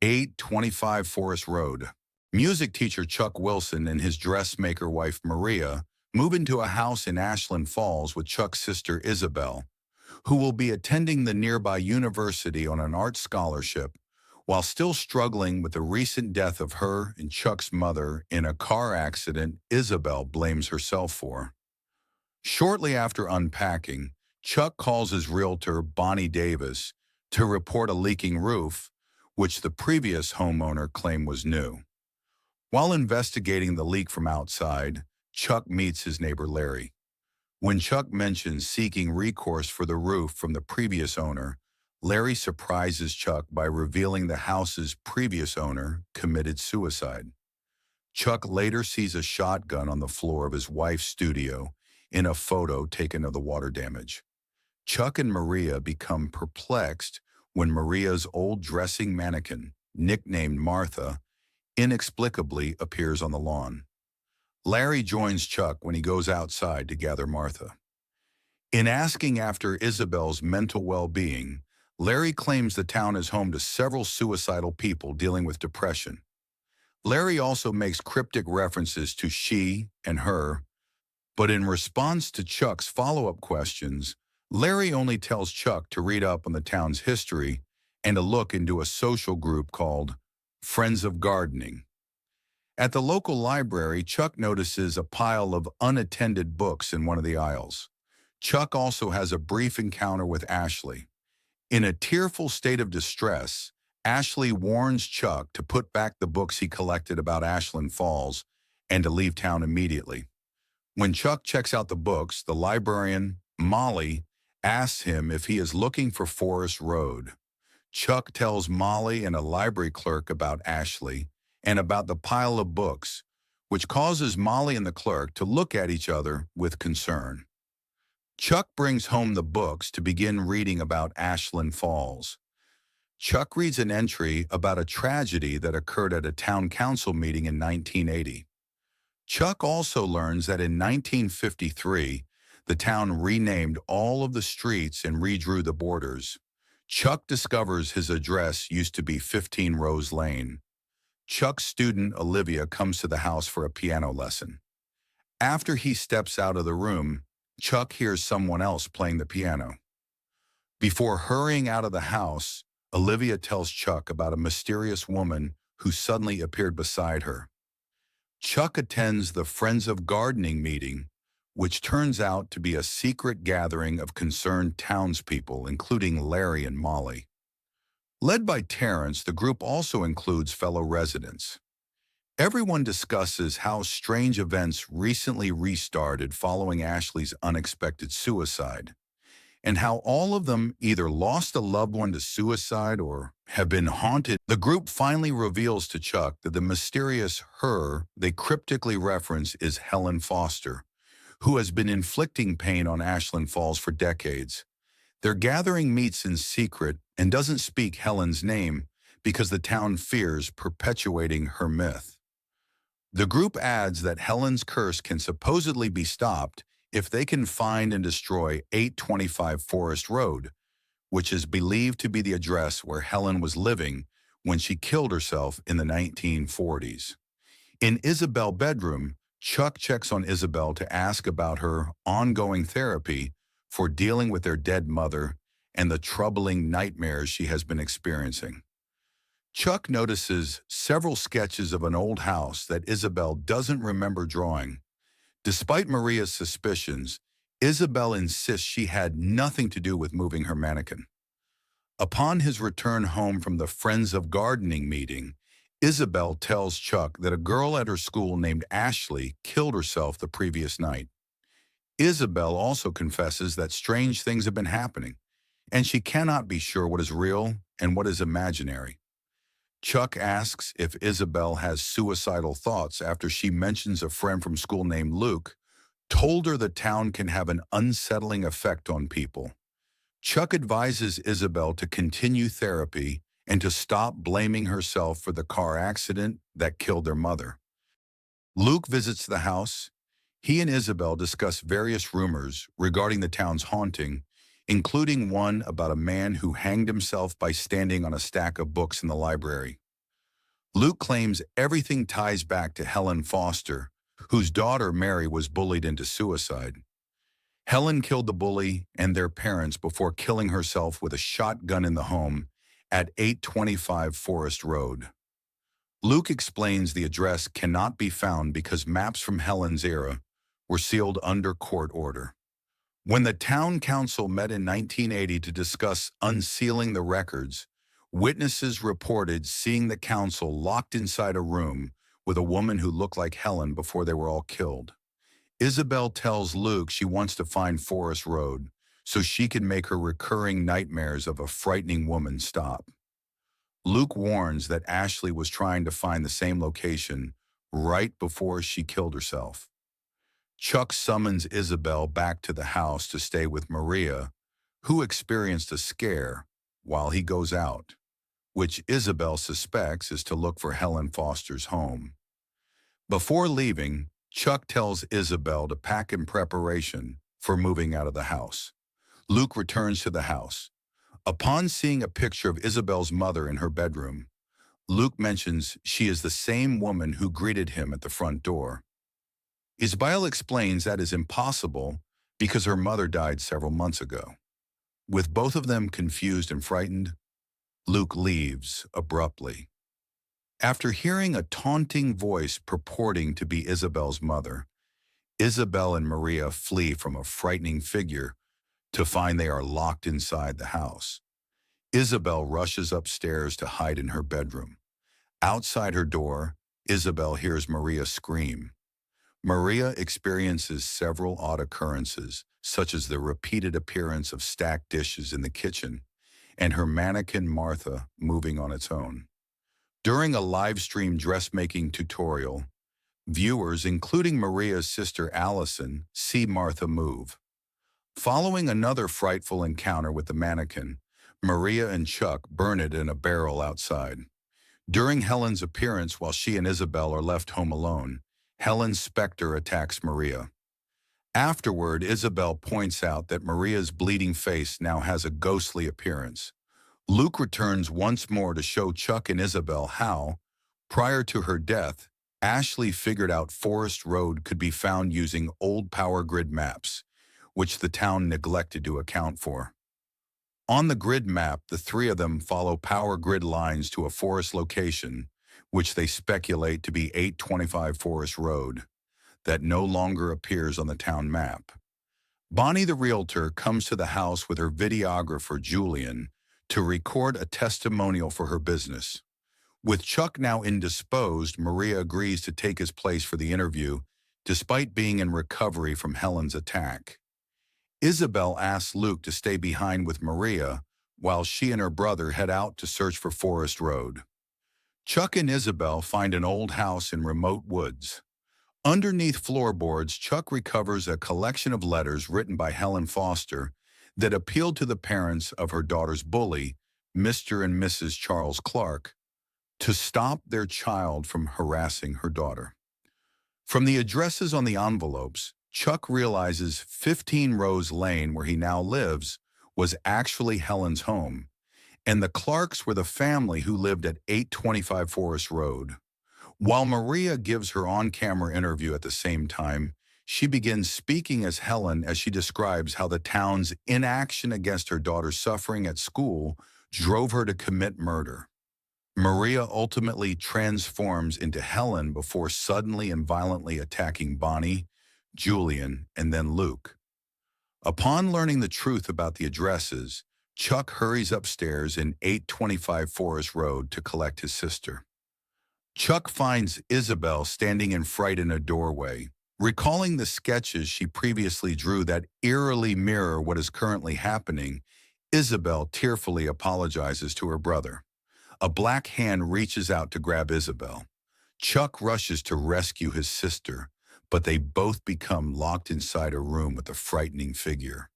825 Forest Road. Music teacher Chuck Wilson and his dressmaker wife Maria move into a house in Ashland Falls with Chuck's sister Isabel, who will be attending the nearby university on an art scholarship while still struggling with the recent death of her and Chuck's mother in a car accident Isabel blames herself for. Shortly after unpacking, Chuck calls his realtor, Bonnie Davis, to report a leaking roof, which the previous homeowner claimed was new. While investigating the leak from outside, Chuck meets his neighbor Larry. When Chuck mentions seeking recourse for the roof from the previous owner, Larry surprises Chuck by revealing the house's previous owner committed suicide. Chuck later sees a shotgun on the floor of his wife's studio in a photo taken of the water damage. Chuck and Maria become perplexed when Maria's old dressing mannequin, nicknamed Martha, inexplicably appears on the lawn. Larry joins Chuck when he goes outside to gather Martha. In asking after Isabel's mental well-being, Larry claims the town is home to several suicidal people dealing with depression. Larry also makes cryptic references to she and her, but in response to Chuck's follow-up questions, Larry only tells Chuck to read up on the town's history and to look into a social group called Friends of Gardening. At the local library, Chuck notices a pile of unattended books in one of the aisles. Chuck also has a brief encounter with Ashley. In a tearful state of distress, Ashley warns Chuck to put back the books he collected about Ashland Falls and to leave town immediately. When Chuck checks out the books, the librarian, Molly, asks him if he is looking for Forest Road. Chuck tells Molly and a library clerk about Ashley and about the pile of books, which causes Molly and the clerk to look at each other with concern. Chuck brings home the books to begin reading about Ashland Falls. Chuck reads an entry about a tragedy that occurred at a town council meeting in 1980. Chuck also learns that in 1953, the town renamed all of the streets and redrew the borders. Chuck discovers his address used to be 15 Rose Lane. Chuck's student Olivia comes to the house for a piano lesson. After he steps out of the room, Chuck hears someone else playing the piano. Before hurrying out of the house, Olivia tells Chuck about a mysterious woman who suddenly appeared beside her. Chuck attends the Friends of Gardening meeting, which turns out to be a secret gathering of concerned townspeople, including Larry and Molly. Led by Terrence, the group also includes fellow residents. Everyone discusses how strange events recently restarted following Ashley's unexpected suicide, and how all of them either lost a loved one to suicide or have been haunted. The group finally reveals to Chuck that the mysterious her they cryptically reference is Helen Foster, who has been inflicting pain on Ashland Falls for decades. Their gathering meets in secret and doesn't speak Helen's name because the town fears perpetuating her myth. The group adds that Helen's curse can supposedly be stopped if they can find and destroy 825 Forest Road, which is believed to be the address where Helen was living when she killed herself in the 1940s. In Isabel's bedroom, Chuck checks on Isabel to ask about her ongoing therapy for dealing with their dead mother and the troubling nightmares she has been experiencing. Chuck notices several sketches of an old house that Isabel doesn't remember drawing. Despite Maria's suspicions, Isabel insists she had nothing to do with moving her mannequin. Upon his return home from the Friends of Gardening meeting, Isabel tells Chuck that a girl at her school named Ashley killed herself the previous night. Isabel also confesses that strange things have been happening, and she cannot be sure what is real and what is imaginary. Chuck asks if Isabel has suicidal thoughts after she mentions a friend from school named Luke told her the town can have an unsettling effect on people. Chuck advises Isabel to continue therapy and to stop blaming herself for the car accident that killed their mother. Luke visits the house. He and Isabel discuss various rumors regarding the town's haunting, including one about a man who hanged himself by standing on a stack of books in the library. Luke claims everything ties back to Helen Foster, whose daughter Mary was bullied into suicide. Helen killed the bully and their parents before killing herself with a shotgun in the home at 825 Forest Road. Luke explains the address cannot be found because maps from Helen's era were sealed under court order. When the town council met in 1980 to discuss unsealing the records, witnesses reported seeing the council locked inside a room with a woman who looked like Helen before they were all killed. Isabel tells Luke she wants to find Forest Road so she can make her recurring nightmares of a frightening woman stop. Luke warns that Ashley was trying to find the same location right before she killed herself. Chuck summons Isabel back to the house to stay with Maria, who experienced a scare while he goes out, which Isabel suspects is to look for Helen Foster's home. Before leaving, Chuck tells Isabel to pack in preparation for moving out of the house. Luke returns to the house. Upon seeing a picture of Isabel's mother in her bedroom, Luke mentions she is the same woman who greeted him at the front door. Isabel explains that is impossible because her mother died several months ago. With both of them confused and frightened, Luke leaves abruptly. After hearing a taunting voice purporting to be Isabel's mother, Isabel and Maria flee from a frightening figure to find they are locked inside the house. Isabel rushes upstairs to hide in her bedroom. Outside her door, Isabel hears Maria scream. Maria experiences several odd occurrences, such as the repeated appearance of stacked dishes in the kitchen and her mannequin Martha moving on its own. During a live-stream dressmaking tutorial, viewers, including Maria's sister Allison, see Martha move. Following another frightful encounter with the mannequin, Maria and Chuck burn it in a barrel outside. During Helen's appearance while she and Isabel are left home alone, Helen's specter attacks Maria. Afterward, Isabel points out that Maria's bleeding face now has a ghostly appearance. Luke returns once more to show Chuck and Isabel how, prior to her death, Ashley figured out Forest Road could be found using old power grid maps, which the town neglected to account for. On the grid map, the three of them follow power grid lines to a forest location, which they speculate to be 825 Forest Road, that no longer appears on the town map. Bonnie the realtor comes to the house with her videographer Julian to record a testimonial for her business. With Chuck now indisposed, Maria agrees to take his place for the interview, despite being in recovery from Helen's attack. Isabel asks Luke to stay behind with Maria while she and her brother head out to search for Forest Road. Chuck and Isabel find an old house in remote woods. Underneath floorboards, Chuck recovers a collection of letters written by Helen Foster that appealed to the parents of her daughter's bully, Mr. and Mrs. Charles Clark, to stop their child from harassing her daughter. From the addresses on the envelopes, Chuck realizes 15 Rose Lane, where he now lives, was actually Helen's home, and the Clarks were the family who lived at 825 Forest Road. While Maria gives her on-camera interview at the same time, she begins speaking as Helen as she describes how the town's inaction against her daughter's suffering at school drove her to commit murder. Maria ultimately transforms into Helen before suddenly and violently attacking Bonnie, Julian, and then Luke. Upon learning the truth about the addresses, Chuck hurries upstairs in 825 Forest Road to collect his sister. Chuck finds Isabel standing in fright in a doorway, recalling the sketches she previously drew that eerily mirror what is currently happening. Isabel tearfully apologizes to her brother. A black hand reaches out to grab Isabel. Chuck rushes to rescue his sister, but they both become locked inside a room with a frightening figure.